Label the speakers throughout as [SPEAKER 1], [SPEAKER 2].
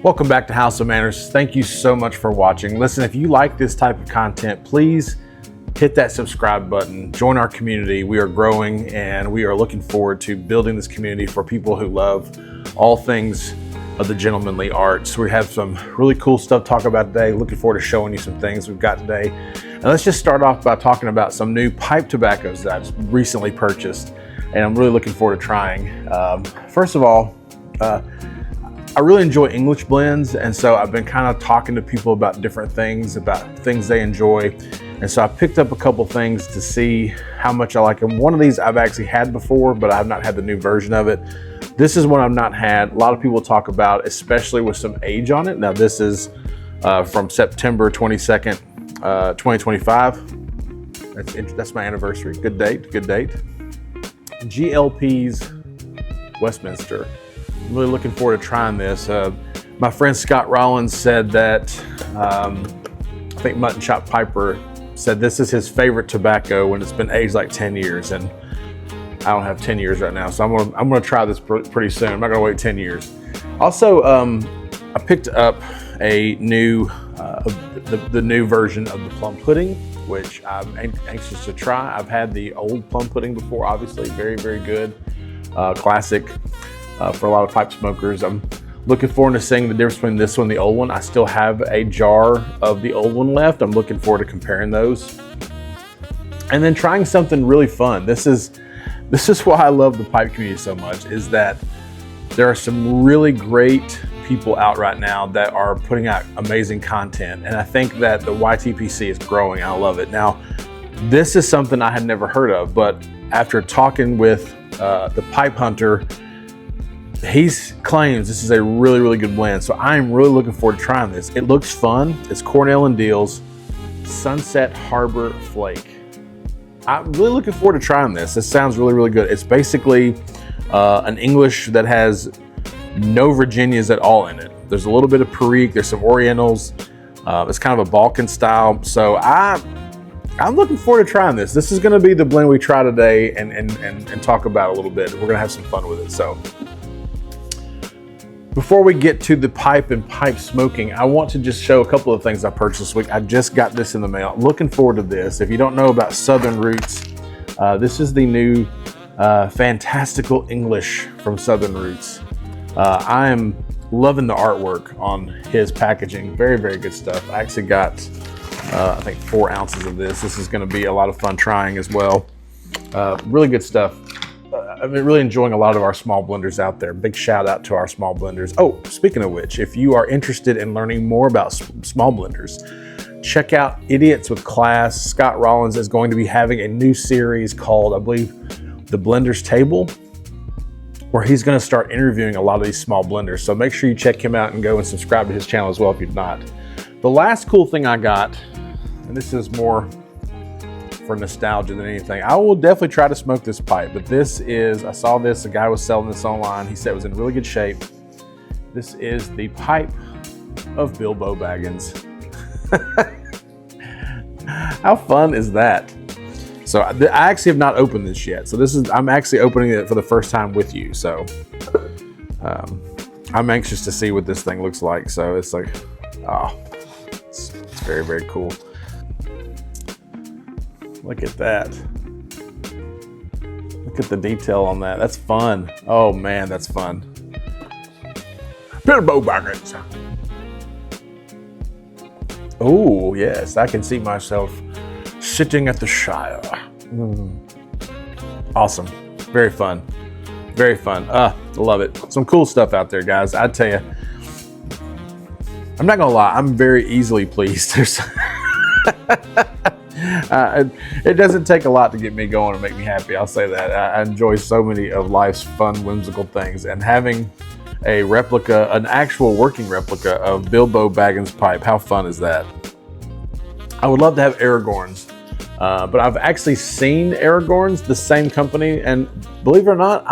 [SPEAKER 1] Welcome back to House of Manners. Thank you so much for watching. Listen, if you like this type of content, please hit that subscribe button. Join our community. We are growing and we are looking forward to building this community for people who love all things of the gentlemanly arts. We have some really cool stuff to talk about today. Looking forward to showing you some things we've got today. And let's just start off by talking about some new pipe tobaccos that I've recently purchased and I'm really looking forward to trying. First of all, I really enjoy English blends, and so I've been kind of talking to people about different things, about things they enjoy. And so I picked up a couple things to see how much I like them. One of these I've actually had before, but I have not had the new version of it. This is one I've not had. A lot of people talk about, especially with some age on it. Now this is from September 22nd, 2025. That's my anniversary. Good date, good date. GLP's Westminster. I'm really looking forward to trying this. My friend Scott Rollins said that, I think Mutton Chop Piper said this is his favorite tobacco when it's been aged like 10 years. And I don't have 10 years right now, so I'm gonna try this pretty soon. I'm not gonna wait 10 years. Also, I picked up a new, the new version of the plum pudding, which I'm anxious to try. I've had the old plum pudding before, obviously, very, very good, classic for a lot of pipe smokers. I'm looking forward to seeing the difference between this one and the old one. I still have a jar of the old one left. I'm looking forward to comparing those. And then trying something really fun. This is why I love the pipe community so much, is that there are some really great people out right now that are putting out amazing content. And I think that the YTPC is growing. I love it. Now, this is something I had never heard of, but after talking with the pipe hunter, he claims this is a really, really good blend. So I'm really looking forward to trying this. It looks fun. It's Cornell and Diehl's Sunset Harbor Flake. I'm really looking forward to trying this. This sounds really, really good. It's basically an English that has no Virginias at all in it. There's a little bit of Perique. There's some Orientals. It's kind of a Balkan style. So I'm looking forward to trying this. This is going to be the blend we try today and talk about a little bit. We're going to have some fun with it. So before we get to the pipe and pipe smoking, I want to just show a couple of things I purchased this week. I just got this in the mail. Looking forward to this. If you don't know about Southern Roots, this is the new Fantastical English from Southern Roots. I am loving the artwork on his packaging. Very, very good stuff. I actually got, I think 4 ounces of this. This is going to be a lot of fun trying as well. Really good stuff. I've been really enjoying a lot of our small blenders out there. Big shout out to our small blenders. Oh, speaking of which, if you are interested in learning more about small blenders, check out Idiots with Class. Scott Rollins is going to be having a new series called, I believe, The Blender's Table, where he's going to start interviewing a lot of these small blenders. So make sure you check him out and go and subscribe to his channel as well if you've not. The last cool thing I got, and this is more for nostalgia than anything, I will definitely try to smoke this pipe, but this is, I saw this, a guy was selling this online. He said it was in really good shape. This is the pipe of Bilbo Baggins. How fun is that? So I actually have not opened this yet. So I'm actually opening it for the first time with you. So I'm anxious to see what this thing looks like. So it's like, oh, it's very, very cool. Look at that. Look at the detail on that. That's fun. Oh man, that's fun. Bilbo Baggins. Oh yes, I can see myself sitting at the Shire. Awesome. Very fun. Very fun. I love it. Some cool stuff out there, guys. I tell you, I'm not gonna lie, I'm very easily pleased. It doesn't take a lot to get me going and make me happy. I'll say that. I enjoy so many of life's fun, whimsical things, and having a replica, an actual working replica of Bilbo Baggins pipe, how fun is that? I would love to have Aragorn's, but I've actually seen Aragorn's, the same company, and believe it or not,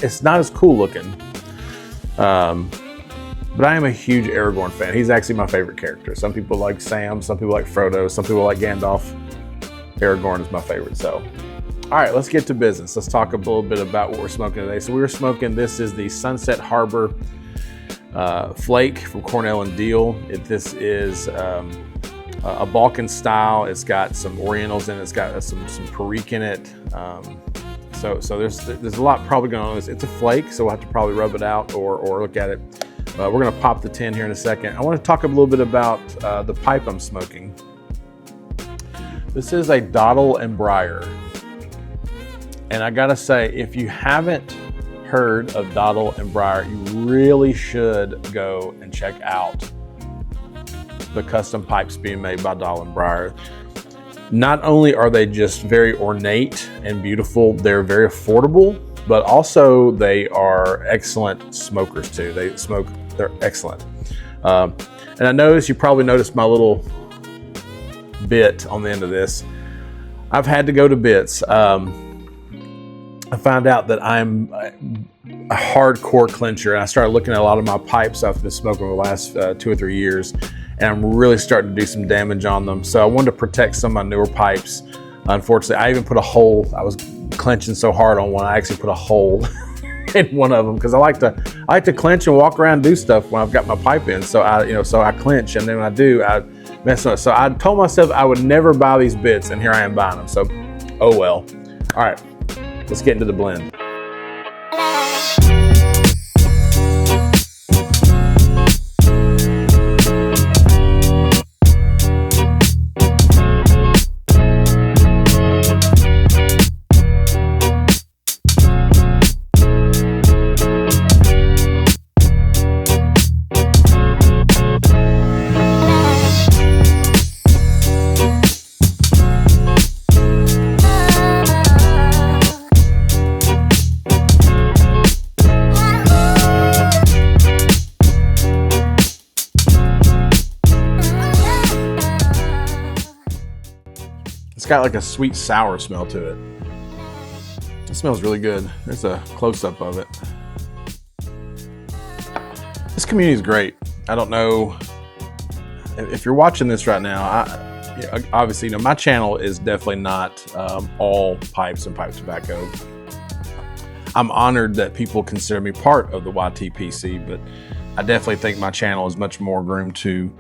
[SPEAKER 1] it's not as cool looking. But I am a huge Aragorn fan. He's actually my favorite character. Some people like Sam, some people like Frodo, some people like Gandalf. Aragorn is my favorite. So, all right, let's get to business. Let's talk a little bit about what we're smoking today. So we were smoking, this is the Sunset Harbor Flake from Cornell and Diehl. This is a Balkan style. It's got some Orientals in it. It's got some Perique in it. So there's a lot probably going on. It's a flake, so we'll have to probably rub it out or look at it. We're gonna pop the tin here in a second. I want to talk a little bit about the pipe I'm smoking. This is a Dottle and Briar. And I gotta say, if you haven't heard of Dottle and Briar, you really should go and check out the custom pipes being made by Dottle and Briar. Not only are they just very ornate and beautiful, they're very affordable, but also they are excellent smokers too. They're excellent. And I noticed, you probably noticed my little bit on the end of this. I've had to go to bits. I found out that I'm a hardcore clincher, and I started looking at a lot of my pipes I've been smoking over the last 2 or 3 years, and I'm really starting to do some damage on them. So I wanted to protect some of my newer pipes. Unfortunately, I even put a hole. I was clenching so hard on one, I actually put a hole in one of them, because I like to clench and walk around and do stuff when I've got my pipe in. So I clench, and then when I do, I mess up. So I told myself I would never buy these bits, and here I am buying them. So, oh well. All right. Let's get into the blend. It's got like a sweet sour smell to it. It smells really good. There's a close-up of it. This community is great. I don't know if you're watching this right now. Obviously, my channel is definitely not all pipes and pipe tobacco. I'm honored that people consider me part of the YTPC, but I definitely think my channel is much more groomed to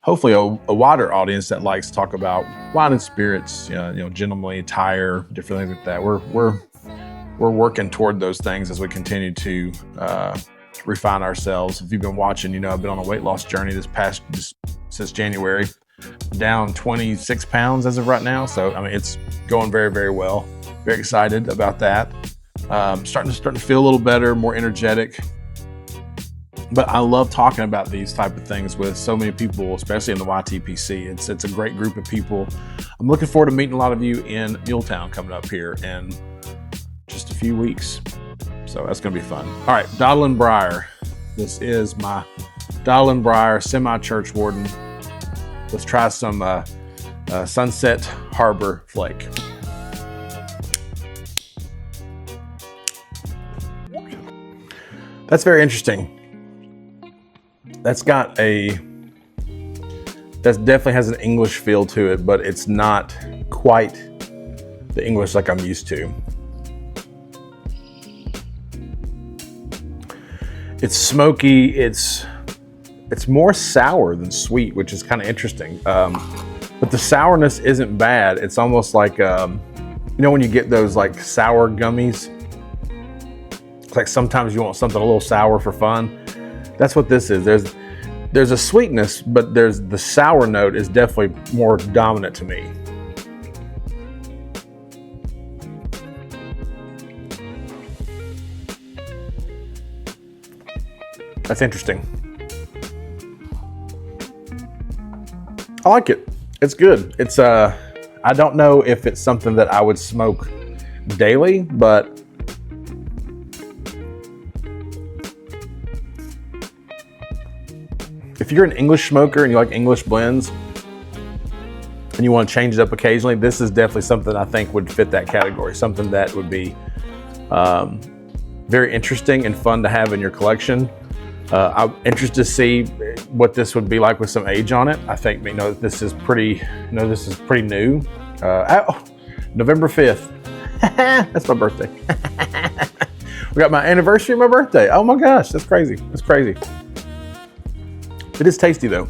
[SPEAKER 1] hopefully a wider audience that likes to talk about wine and spirits, gentlemanly attire, different things like that. We're working toward those things as we continue to refine ourselves. If you've been watching, I've been on a weight loss journey since January, down 26 pounds as of right now. So it's going very, very well. Very excited about that. Starting to feel a little better, more energetic. But I love talking about these type of things with so many people, especially in the YTPC. It's a great group of people. I'm looking forward to meeting a lot of you in Muletown coming up here in just a few weeks. So that's going to be fun. All right, Dottle and Briar. This is my Dottle and Briar semi-church warden. Let's try some Sunset Harbor Flake. That's very interesting. That definitely has an English feel to it, but it's not quite the English like I'm used to. It's smoky. It's more sour than sweet, which is kind of interesting. But the sourness isn't bad. It's almost like, when you get those like sour gummies, it's like sometimes you want something a little sour for fun. That's what this is. There's a sweetness, but the sour note is definitely more dominant to me. That's interesting. I like it. It's good. It's I don't know if it's something that I would smoke daily, but if you're an English smoker and you like English blends and you want to change it up occasionally, this is definitely something I think would fit that category. Something that would be very interesting and fun to have in your collection. I'm interested to see what this would be like with some age on it. I think this is pretty new. November 5th. That's my birthday. We got my anniversary of my birthday. Oh my gosh, that's crazy. That's crazy. It is tasty though.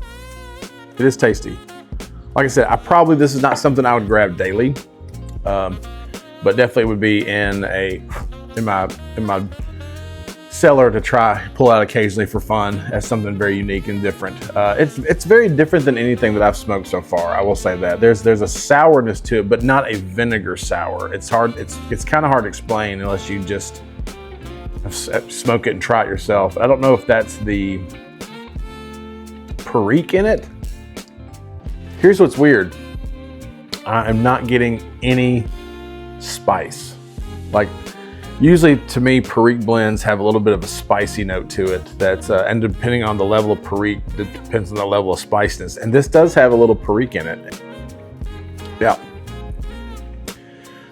[SPEAKER 1] It is tasty. Like I said, this is not something I would grab daily, but definitely would be in my cellar to pull out occasionally for fun as something very unique and different. It's very different than anything that I've smoked so far. I will say that there's a sourness to it, but not a vinegar sour. It's hard. It's kind of hard to explain unless you just smoke it and try it yourself. I don't know if that's the perique in it. Here's what's weird. I am not getting any spice. Like, usually to me, perique blends have a little bit of a spicy note to it. And depending on the level of perique, it depends on the level of spiciness. And this does have a little perique in it. Yeah,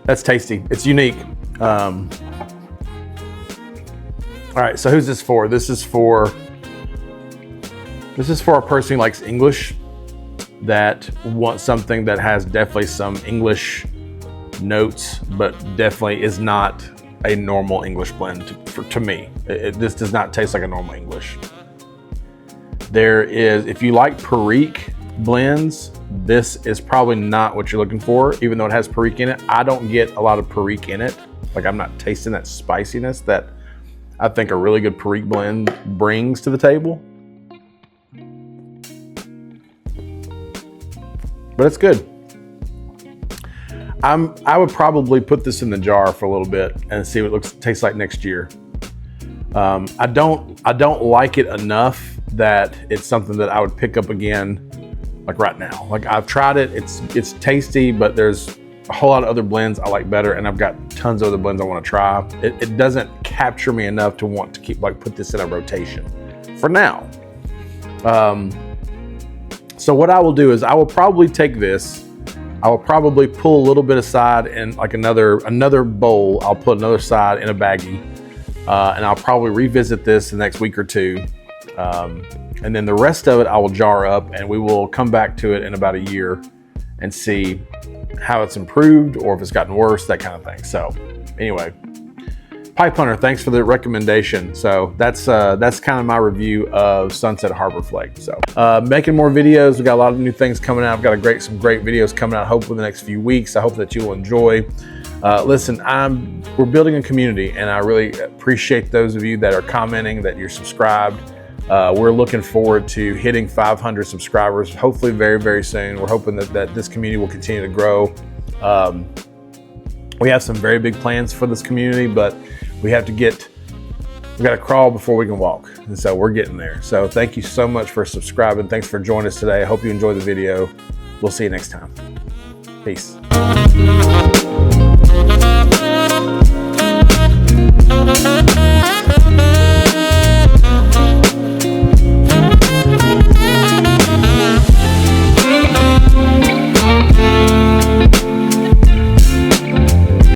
[SPEAKER 1] that's tasty. It's unique. All right, so who's this for? This is for a person who likes English, that wants something that has definitely some English notes, but definitely is not a normal English blend to me. This does not taste like a normal English. If you like perique blends, this is probably not what you're looking for, even though it has perique in it. I don't get a lot of perique in it. Like, I'm not tasting that spiciness that I think a really good perique blend brings to the table. But it's good. I would probably put this in the jar for a little bit and see what it tastes like next year. I don't like it enough that it's something that I would pick up again, like right now. Like, I've tried it, it's tasty, but there's a whole lot of other blends I like better, and I've got tons of other blends I want to try. It doesn't capture me enough to want to put this in a rotation for now. So what I will do is I will probably take this, I will probably pull a little bit aside in like another bowl. I'll put another side in a baggie, and I'll probably revisit this the next week or two. And then the rest of it I will jar up, and we will come back to it in about a year and see how it's improved or if it's gotten worse, that kind of thing. So anyway, Pipe Hunter, thanks for the recommendation. So that's kind of my review of Sunset Harbor Flake. So making more videos. We got a lot of new things coming out. I've got some great videos coming out, hopefully in the next few weeks. I hope that you will enjoy. Listen, we're building a community, and I really appreciate those of you that are commenting, that you're subscribed. We're looking forward to hitting 500 subscribers, hopefully very, very soon. We're hoping that this community will continue to grow. We have some very big plans for this community, but we got to crawl before we can walk. And so we're getting there. So thank you so much for subscribing. Thanks for joining us today. I hope you enjoyed the video. We'll see you next time. Peace.